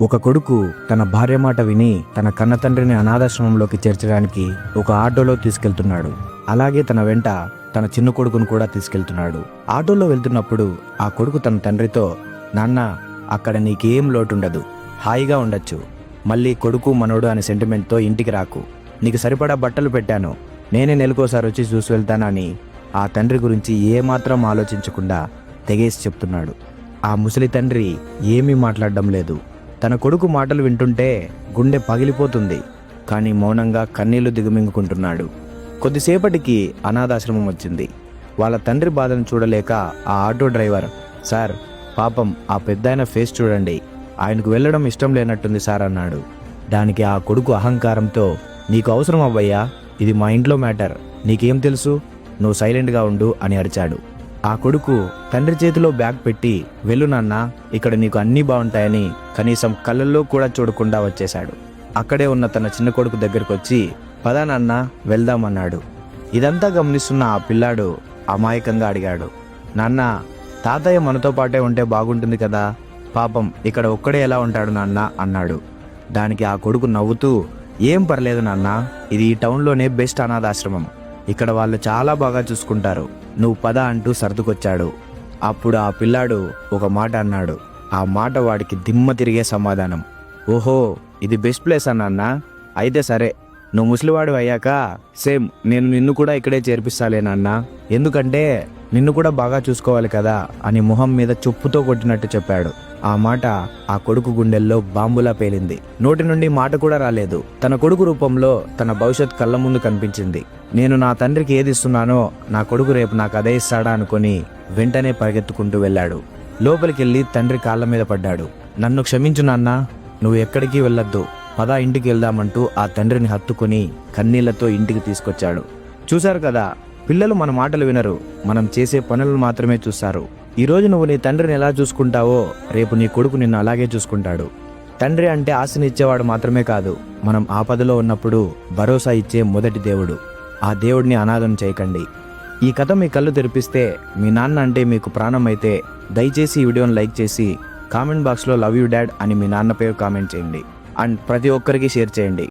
ఒక కొడుకు తన భార్య మాట విని తన కన్న తండ్రిని అనాథాశ్రమంలోకి చేర్చడానికి ఒక ఆటోలో తీసుకెళ్తున్నాడు. అలాగే తన వెంట తన చిన్న కొడుకును కూడా తీసుకెళ్తున్నాడు. ఆటోలో వెళ్తున్నప్పుడు ఆ కొడుకు తన తండ్రితో, నాన్న, అక్కడ నీకేం లోటుండదు, హాయిగా ఉండొచ్చు. మళ్ళీ కొడుకు మనోడు అనే సెంటిమెంట్తో ఇంటికి రాకు. నీకు సరిపడా బట్టలు పెట్టాను, నేనే నెలకోసారి వచ్చి చూసి వెళ్తానని ఆ తండ్రి గురించి ఏమాత్రం ఆలోచించకుండా తెగేసి చెప్తున్నాడు. ఆ ముసలి తండ్రి ఏమీ మాట్లాడడం లేదు. తన కొడుకు మాటలు వింటుంటే గుండె పగిలిపోతుంది. కానీ మౌనంగా కన్నీళ్లు దిగమింగుకుంటున్నాడు. కొద్దిసేపటికి అనాథాశ్రమం వచ్చింది. వాళ్ళ తండ్రి బాధను చూడలేక ఆ ఆటో డ్రైవర్, సార్, పాపం ఆ పెద్దాయన ఫేస్ చూడండి, ఆయనకు వెళ్ళడం ఇష్టం లేనట్టుంది సార్ అన్నాడు. దానికి ఆ కొడుకు అహంకారంతో, నీకు అవసరం అవ్వయ్యా, ఇది మా ఇంట్లో మ్యాటర్, నీకేం తెలుసు, నువ్వు సైలెంట్గా ఉండు అని అరిచాడు. ఆ కొడుకు తండ్రి చేతిలో బ్యాగ్ పెట్టి, వెళ్ళు నాన్న, ఇక్కడ నీకు అన్నీ బాగుంటాయని కనీసం కళ్ళల్లో కూడా చూడకుండా వచ్చేశాడు. అక్కడే ఉన్న తన చిన్న కొడుకు దగ్గరకు వచ్చి, పదా నాన్న, వెళ్దామన్నాడు. ఇదంతా గమనిస్తున్న ఆ పిల్లాడు అమాయకంగా అడిగాడు, నాన్న, తాతయ్య మనతో పాటే ఉంటే బాగుంటుంది కదా, పాపం ఇక్కడ ఒక్కడే ఎలా ఉంటాడు నాన్న అన్నాడు. దానికి ఆ కొడుకు నవ్వుతూ, ఏం పర్లేదు నాన్న, ఇది ఈ టౌన్లోనే బెస్ట్ అనాథాశ్రమం, ఇక్కడ వాళ్ళు చాలా బాగా చూసుకుంటారు, నువ్వు పద అంటూ సర్దుకొచ్చాడు. అప్పుడు ఆ పిల్లాడు ఒక మాట అన్నాడు. ఆ మాట వాడికి దిమ్మ తిరిగే సమాధానం. ఓహో, ఇది బెస్ట్ ప్లేస్ అన్న, అయితే సరే, నువ్వు ముసలివాడు అయ్యాక సేమ్ నేను నిన్ను కూడా ఇక్కడే చేర్పిస్తాలేనన్నా, ఎందుకంటే నిన్ను కూడా బాగా చూసుకోవాలి కదా అని మొహం మీద చెప్పుతో కొట్టినట్టు చెప్పాడు. ఆ మాట ఆ కొడుకు గుండెల్లో బాంబులా పేలింది. నోటి నుండి మాట కూడా రాలేదు. తన కొడుకు రూపంలో తన భవిష్యత్ కళ్ళ ముందు కనిపించింది. నేను నా తండ్రికి ఏది ఇస్తున్నానో నా కొడుకు రేపు నాకు అదే ఇస్తాడా అనుకుని వెంటనే పరిగెత్తుకుంటూ వెళ్ళాడు. లోపలికెళ్ళి తండ్రి కాళ్ళ మీద పడ్డాడు. నన్ను క్షమించు నాన్నా, నువ్వు ఎక్కడికి వెళ్ళొద్దు, పదా ఇంటికి వెళ్దామంటూ ఆ తండ్రిని హత్తుకుని కన్నీళ్లతో ఇంటికి తీసుకొచ్చాడు. చూశారు కదా, పిల్లలు మన మాటలు వినరు, మనం చేసే పనులను మాత్రమే చూస్తారు. ఈరోజు నువ్వు నీ తండ్రిని ఎలా చూసుకుంటావో రేపు నీ కొడుకు నిన్ను అలాగే చూసుకుంటాడు. తండ్రి అంటే ఆశనిచ్చేవాడు మాత్రమే కాదు, మనం ఆపదలో ఉన్నప్పుడు భరోసా ఇచ్చే మొదటి దేవుడు. ఆ దేవుడిని అనాథం చేయకండి. ఈ కథ మీ కళ్ళు తెరిపిస్తే, మీ నాన్న అంటే మీకు ప్రాణం అయితే దయచేసి ఈ వీడియోని లైక్ చేసి కామెంట్ బాక్స్లో లవ్ యూ డాడ్ అని మీ నాన్న పేరు కామెంట్ చేయండి. అండ్ ప్రతి ఒక్కరికి షేర్ చేయండి.